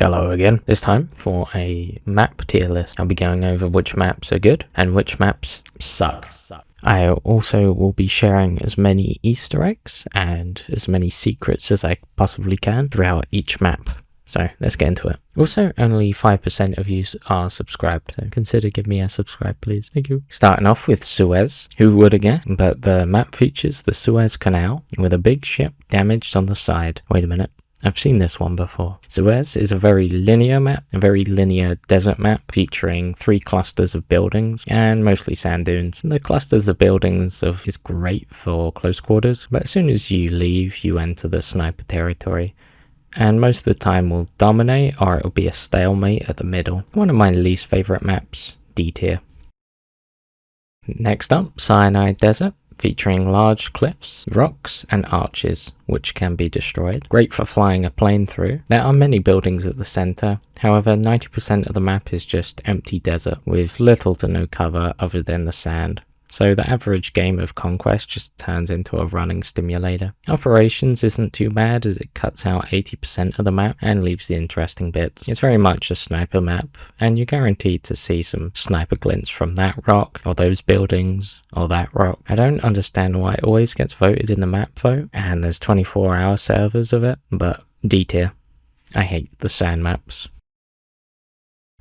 Hello again. This time for a map tier list. I'll be going over which maps are good and which maps suck. I also will be sharing as many Easter eggs and as many secrets as I possibly can throughout each map. So let's get into it. Also, only 5% of you are subscribed, so consider giving me a subscribe, please. Thank you. Starting off with Suez. Who would have guessed? But the map features the Suez Canal with a big ship damaged on the side. Wait a minute. I've seen this one before. Suez is a very linear map, a very linear desert map featuring 3 clusters of buildings and mostly sand dunes. The clusters of buildings is great for close quarters, but as soon as you leave, you enter the sniper territory. And most of the time will dominate, or it'll be a stalemate at the middle. One of my least favourite maps, D tier. Next up, Sanai Desert, featuring large cliffs, rocks and arches which can be destroyed. Great for flying a plane through. There are many buildings at the centre, however 90% of the map is just empty desert with little to no cover other than the sand. So the average game of Conquest just turns into a running simulator. Operations isn't too bad as it cuts out 80% of the map and leaves the interesting bits. It's very much a sniper map and you're guaranteed to see some sniper glints from that rock or those buildings or that rock. I don't understand why it always gets voted in the map vote and there's 24-hour servers of it, but D tier. I hate the sand maps.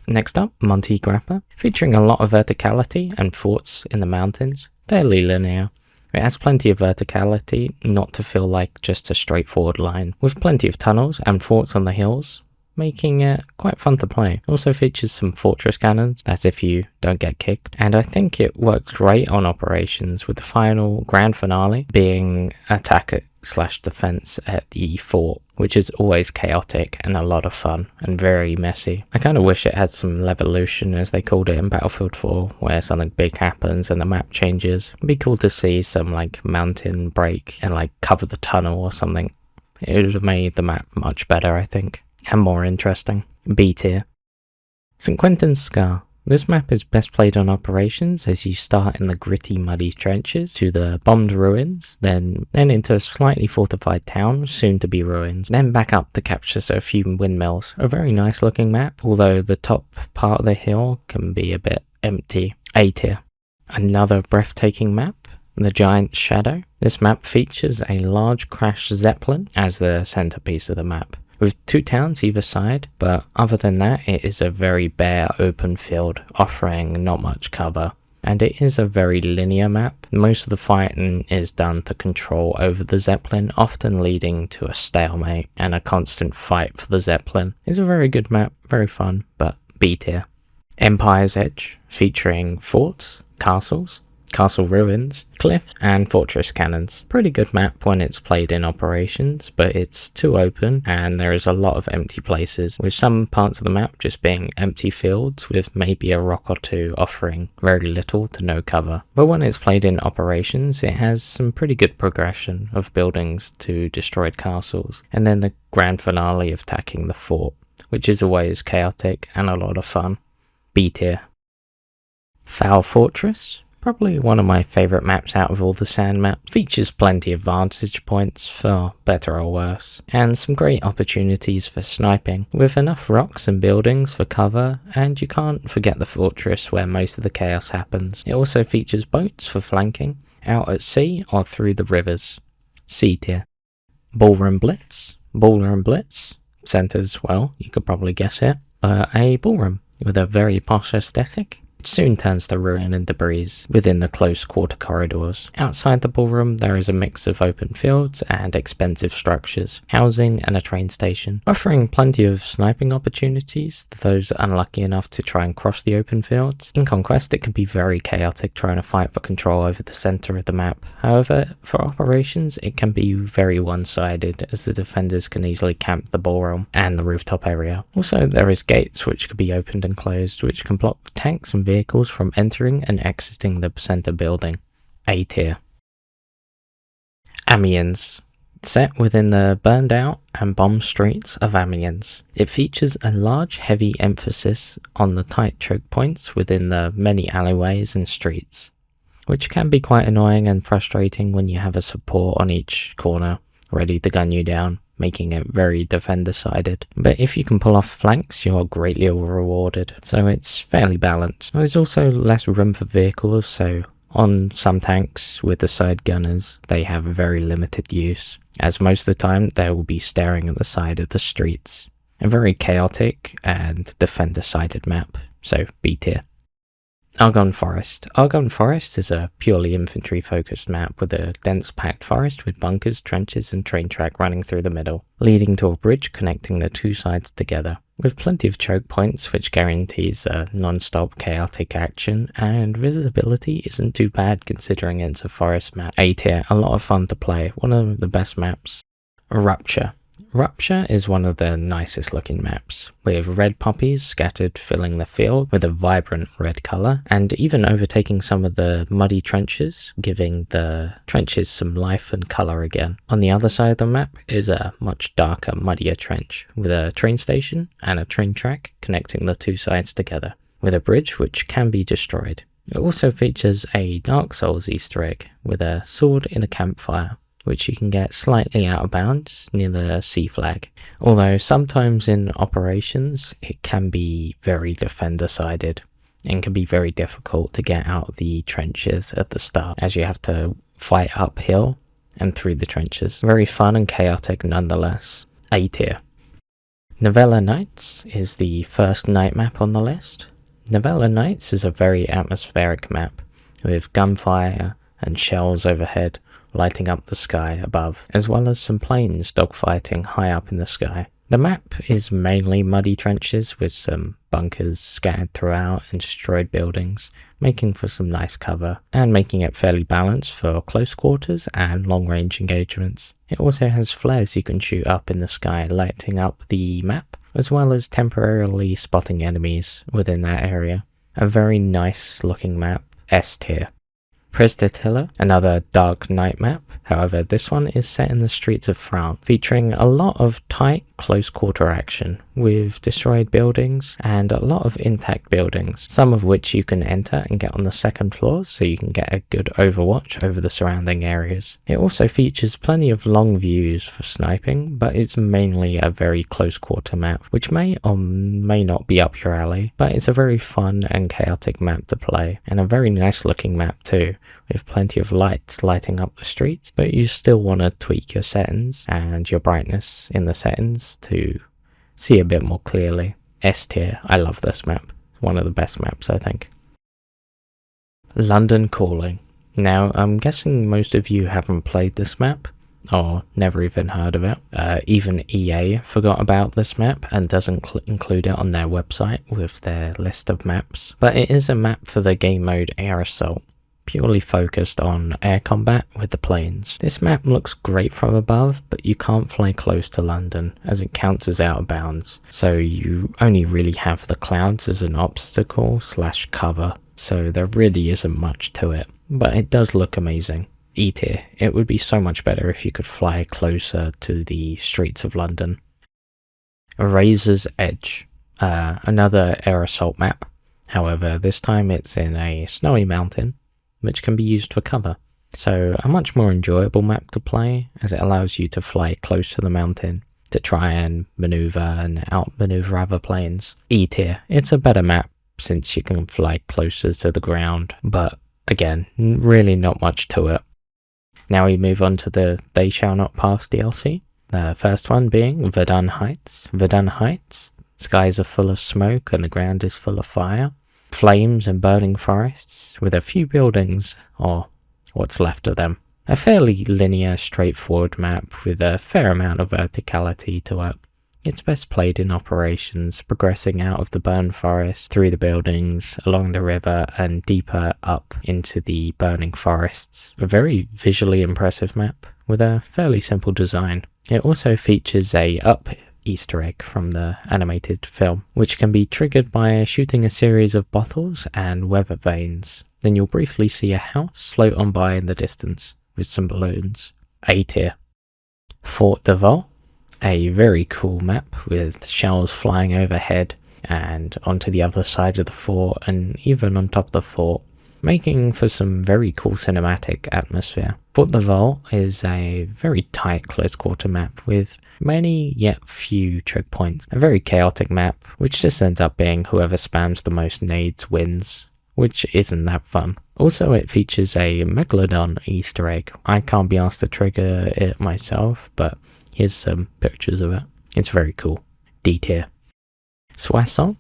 Next up, Monte Grappa, featuring a lot of verticality and forts in the mountains, fairly linear. It has plenty of verticality, not to feel like just a straightforward line, with plenty of tunnels and forts on the hills, making it quite fun to play. Also features some fortress cannons, that's if you don't get kicked, and I think it works great on operations, with the final grand finale being attack/defense at the fort, which is always chaotic and a lot of fun and very messy. I kind of wish it had some levolution, as they called it in Battlefield 4, where something big happens and the map changes. It'd be cool to see some like mountain break and like cover the tunnel or something. It would have made the map much better, I think, and more interesting. B tier. St. Quentin's Scar. This map is best played on operations as you start in the gritty muddy trenches to the bombed ruins, then into a slightly fortified town, soon to be ruins, then back up to capture a few windmills. A very nice looking map, although the top part of the hill can be a bit empty. A tier. Another breathtaking map, the Giant Shadow. This map features a large crash zeppelin as the centerpiece of the map, with 2 towns either side, but other than that it is a very bare open field, offering not much cover. And it is a very linear map. Most of the fighting is done to control over the Zeppelin, often leading to a stalemate and a constant fight for the Zeppelin. It's a very good map, very fun, but B tier. Empire's Edge, featuring forts, castles, castle ruins, cliffs and fortress cannons. Pretty good map when it's played in operations, but it's too open and there is a lot of empty places, with some parts of the map just being empty fields with maybe a rock or two offering very little to no cover. But when it's played in operations, it has some pretty good progression of buildings to destroyed castles, and then the grand finale of attacking the fort, which is always chaotic and a lot of fun. B tier. Fao Fortress. Probably one of my favourite maps out of all the sand maps. Features plenty of vantage points for better or worse, and some great opportunities for sniping, with enough rocks and buildings for cover, and you can't forget the fortress where most of the chaos happens. It also features boats for flanking, out at sea or through the rivers. C tier. Ballroom Blitz. Ballroom Blitz centres, well, you could probably guess it, a ballroom with a very posh aesthetic. Soon turns to ruin and debris within the close quarter corridors. Outside the ballroom there is a mix of open fields and expensive structures, housing and a train station, offering plenty of sniping opportunities to those unlucky enough to try and cross the open fields. In Conquest it can be very chaotic trying to fight for control over the centre of the map. However, for operations it can be very one-sided, as the defenders can easily camp the ballroom and the rooftop area. Also there is gates which can be opened and closed, which can block the tanks and vehicles from entering and exiting the centre building. A tier. Amiens. Set within the burned out and bombed streets of Amiens. It features a large heavy emphasis on the tight choke points within the many alleyways and streets, which can be quite annoying and frustrating when you have a support on each corner ready to gun you down. making it very defender-sided. But if you can pull off flanks, you're greatly rewarded, so it's fairly balanced. There's also less room for vehicles, so on some tanks with the side gunners, they have very limited use, as most of the time they will be staring at the side of the streets. A very chaotic and defender-sided map, so B tier. Argonne Forest. Argonne Forest is a purely infantry-focused map with a dense packed forest with bunkers, trenches and train track running through the middle, leading to a bridge connecting the two sides together, with plenty of choke points which guarantees a non-stop chaotic action, and visibility isn't too bad considering it's a forest map. A tier, a lot of fun to play, one of the best maps. Rupture. Rupture is one of the nicest looking maps, with red poppies scattered filling the field with a vibrant red colour, and even overtaking some of the muddy trenches, giving the trenches some life and colour again. On the other side of the map is a much darker, muddier trench, with a train station and a train track connecting the two sides together, with a bridge which can be destroyed. It also features a Dark Souls Easter egg, with a sword in a campfire, which you can get slightly out of bounds near the C flag. Although sometimes in operations it can be very defender-sided and can be very difficult to get out of the trenches at the start, as you have to fight uphill and through the trenches. Very fun and chaotic nonetheless. A tier. Nivelle Nights is the first night map on the list. Nivelle Nights is a very atmospheric map, with gunfire and shells overhead lighting up the sky above, as well as some planes dogfighting high up in the sky. The map is mainly muddy trenches with some bunkers scattered throughout and destroyed buildings, making for some nice cover, and making it fairly balanced for close quarters and long range engagements. It also has flares you can shoot up in the sky, lighting up the map, as well as temporarily spotting enemies within that area. A very nice looking map. S tier. Prise De Tahure, another dark night map. However, this one is set in the streets of France, featuring a lot of tight, close quarter action, with destroyed buildings and a lot of intact buildings, some of which you can enter and get on the second floor so you can get a good overwatch over the surrounding areas. It also features plenty of long views for sniping, but it's mainly a very close quarter map, which may or may not be up your alley, but it's a very fun and chaotic map to play, and a very nice looking map too, with plenty of lights lighting up the streets, but you still want to tweak your settings and your brightness in the settings to see a bit more clearly. S tier. I love this map. One of the best maps, I think. London Calling. Now, I'm guessing most of you haven't played this map, or never even heard of it. Even EA forgot about this map and doesn't include it on their website with their list of maps. But it is a map for the game mode Air Assault, purely focused on air combat with the planes. This map looks great from above, but you can't fly close to London as it counts as out of bounds, so you only really have the clouds as an obstacle / cover, so there really isn't much to it, but it does look amazing. E tier. It would be so much better if you could fly closer to the streets of London. Razor's Edge. Another air assault map, however this time it's in a snowy mountain, which can be used for cover. So a much more enjoyable map to play, as it allows you to fly close to the mountain to try and maneuver and outmaneuver other planes. E tier. It's a better map since you can fly closer to the ground, but again, really not much to it. Now we move on to the They Shall Not Pass DLC. The first one being Verdun Heights. Verdun Heights, skies are full of smoke and the ground is full of fire, flames and burning forests, with a few buildings, or what's left of them. A fairly linear, straightforward map with a fair amount of verticality to it. It's best played in operations, progressing out of the burned forest, through the buildings, along the river, and deeper up into the burning forests. A very visually impressive map, with a fairly simple design. It also features a up Easter egg from the animated film, which can be triggered by shooting a series of bottles and weather vanes. Then you'll briefly see a house float on by in the distance, with some balloons. A tier. Fort de Vaux. A very cool map with shells flying overhead and onto the other side of the fort and even on top of the fort. making for some very cool cinematic atmosphere. Fort de Vaux is a very tight close quarter map with many yet few choke points. A very chaotic map, which just ends up being whoever spams the most nades wins, which isn't that fun. Also, it features a Megalodon Easter egg. I can't be asked to trigger it myself, but here's some pictures of it. It's very cool. D tier. Soissons,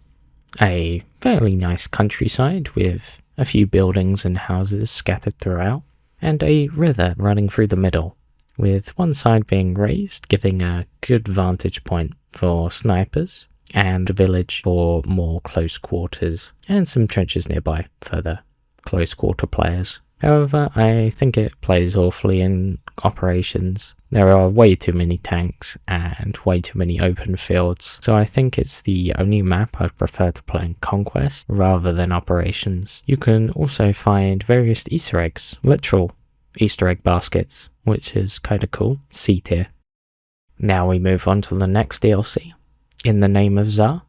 a fairly nice countryside with a few buildings and houses scattered throughout, and a river running through the middle, with one side being raised, giving a good vantage point for snipers, and a village for more close quarters, and some trenches nearby for the close quarter players. However, I think it plays awfully in operations. There are way too many tanks and way too many open fields, so I think it's the only map I'd prefer to play in Conquest rather than operations. You can also find various Easter eggs, literal Easter egg baskets, which is kinda cool. C tier. Now we move on to the next DLC, In the Name of Tsar.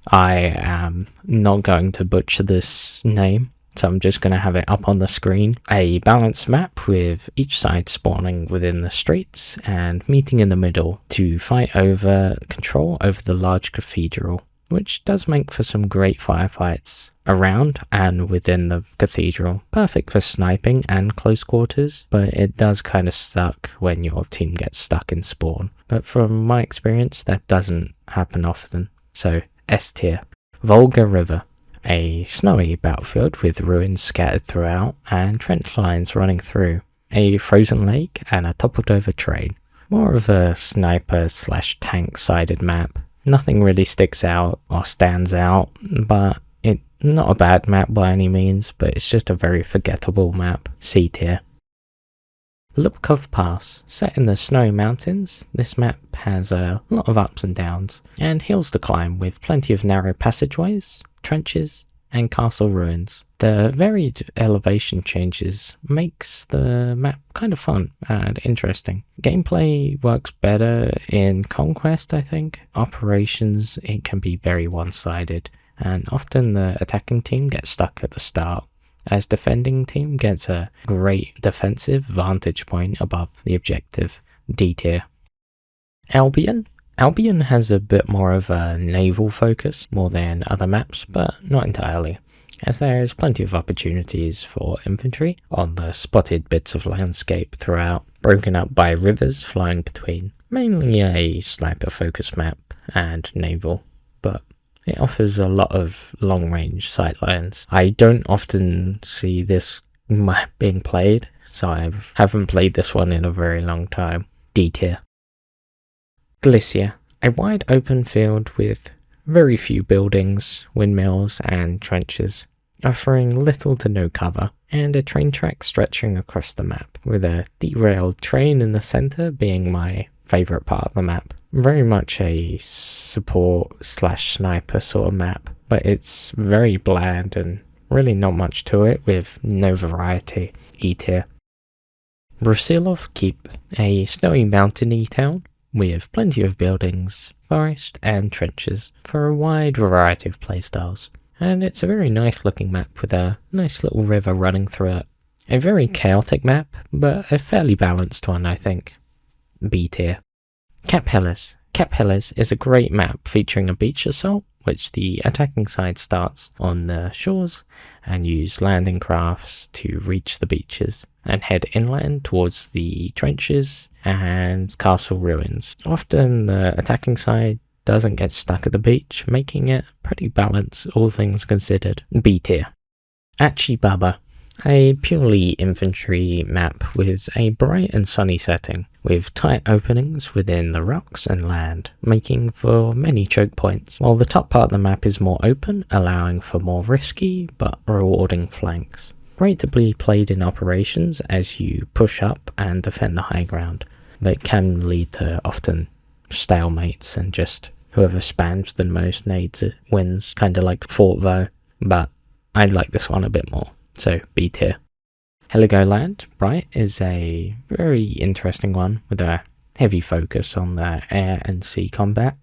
I am not going to butcher this name, so I'm just going to have it up on the screen. A balanced map with each side spawning within the streets and meeting in the middle to fight over control over the large cathedral, which does make for some great firefights around and within the cathedral. Perfect for sniping and close quarters, but it does kind of suck when your team gets stuck in spawn. But from my experience, that doesn't happen often. So S tier. Volga River. A snowy battlefield with ruins scattered throughout and trench lines running through. A frozen lake and a toppled over train. More of a sniper / tank sided map. Nothing really sticks out or stands out, but it's not a bad map by any means, but it's just a very forgettable map. C tier. Lupkow Pass. Set in the snowy mountains, this map has a lot of ups and downs, and hills to climb with plenty of narrow passageways, trenches, and castle ruins. The varied elevation changes makes the map kind of fun and interesting. Gameplay works better in Conquest, I think. Operations, it can be very one-sided, and often the attacking team gets stuck at the start, as defending team gets a great defensive vantage point above the objective. D tier. Albion. Albion has a bit more of a naval focus, more than other maps, but not entirely, as there is plenty of opportunities for infantry on the spotted bits of landscape throughout, broken up by rivers flying between. Mainly a sniper focus map and naval, but it offers a lot of long-range sightlines. I don't often see this map being played, so I haven't played this one in a very long time. D tier. Galicia. A wide open field with very few buildings, windmills and trenches, offering little to no cover, and a train track stretching across the map, with a derailed train in the centre being my favourite part of the map. Very much a support / sniper sort of map, but it's very bland and really not much to it with no variety. E tier. Brusilov Keep. A snowy mountainy town with plenty of buildings, forest and trenches for a wide variety of playstyles. And it's a very nice looking map with a nice little river running through it. A very chaotic map, but a fairly balanced one, I think. B tier. Cap Helles. Cap Helles is a great map featuring a beach assault, which the attacking side starts on the shores and use landing crafts to reach the beaches and head inland towards the trenches and castle ruins. Often the attacking side doesn't get stuck at the beach, making it pretty balanced, all things considered. B tier. Achi Baba. A purely infantry map with a bright and sunny setting, with tight openings within the rocks and land, making for many choke points, while the top part of the map is more open, allowing for more risky but rewarding flanks. Great to be played in operations as you push up and defend the high ground, but it can lead to often stalemates and just whoever spams the most nades wins, kinda like Fort Vaux, but I like this one a bit more. So B tier. Heligoland Bight is a very interesting one with a heavy focus on the air and sea combat.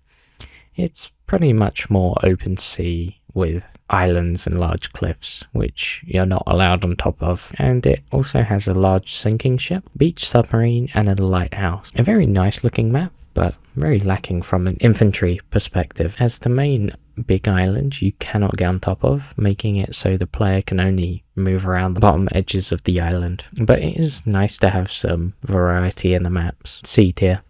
It's pretty much more open sea with islands and large cliffs, which you're not allowed on top of. And it also has a large sinking ship, beach submarine, and a lighthouse. A very nice looking map, but very lacking from an infantry perspective, as the main big island you cannot get on top of, making it so the player can only move around the bottom edges of the island. But it is nice to have some variety in the maps. C tier.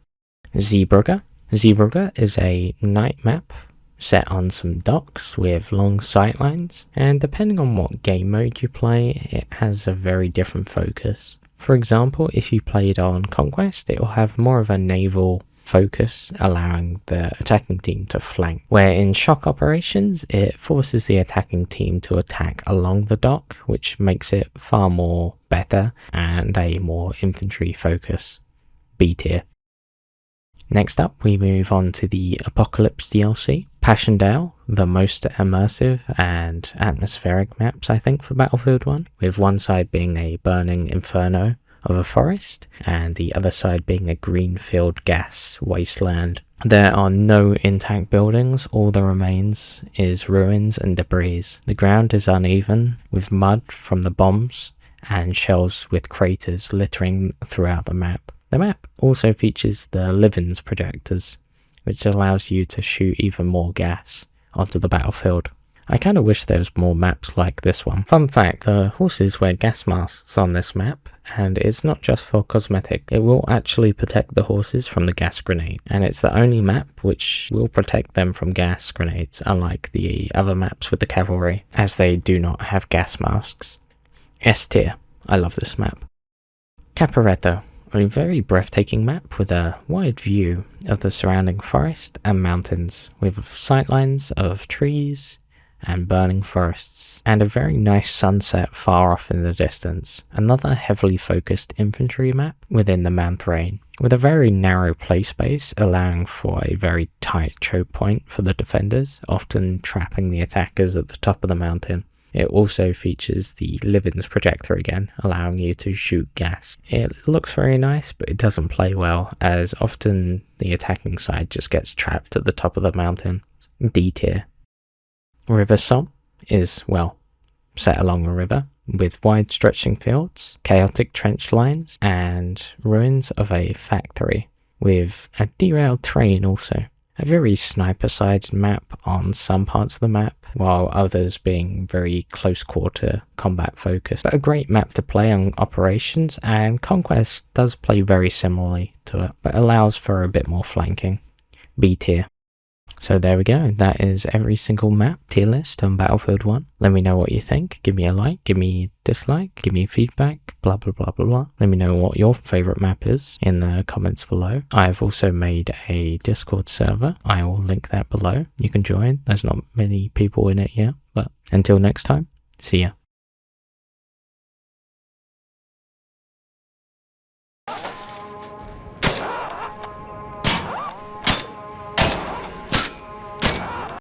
Zeebrugge. Zeebrugge is a night map set on some docks with long sightlines, and depending on what game mode you play, it has a very different focus. For example, if you played on Conquest, it will have more of a naval focus, allowing the attacking team to flank, where in shock operations it forces the attacking team to attack along the dock, which makes it far more better and a more infantry focus. B tier. Next up, we move on to the Apocalypse DLC. Passchendaele, the most immersive and atmospheric maps I think for Battlefield 1, with one side being a burning inferno of a forest, and the other side being a greenfield gas wasteland. There are no intact buildings, all that remains is ruins and debris. The ground is uneven, with mud from the bombs, and shells with craters littering throughout the map. The map also features the Livens projectors, which allows you to shoot even more gas onto the battlefield. I kind of wish there was more maps like this one. Fun fact, the horses wear gas masks on this map, and it's not just for cosmetic. It will actually protect the horses from the gas grenade, and it's the only map which will protect them from gas grenades, unlike the other maps with the cavalry, as they do not have gas masks. S tier. I love this map. Caporetto. A very breathtaking map with a wide view of the surrounding forest and mountains, with sightlines of trees and burning forests, and a very nice sunset far off in the distance. Another heavily focused infantry map within the mountain, with a very narrow play space, allowing for a very tight choke point for the defenders, often trapping the attackers at the top of the mountain. It also features the Livens projector again, allowing you to shoot gas. It looks very nice, but it doesn't play well, as often the attacking side just gets trapped at the top of the mountain. D tier. River Somme is, well, set along a river, with wide stretching fields, chaotic trench lines, and ruins of a factory, with a derailed train also. A very sniper-sided map on some parts of the map, while others being very close-quarter combat focused. But a great map to play on operations, and Conquest does play very similarly to it, but allows for a bit more flanking. B tier. So there we go, that is every single map tier list on Battlefield 1. Let me know what you think, give me a like, give me a dislike, give me feedback, blah blah blah blah blah. Let me know what your favourite map is in the comments below. I've also made a Discord server, I will link that below. You can join, there's not many people in it yet, but until next time, see ya.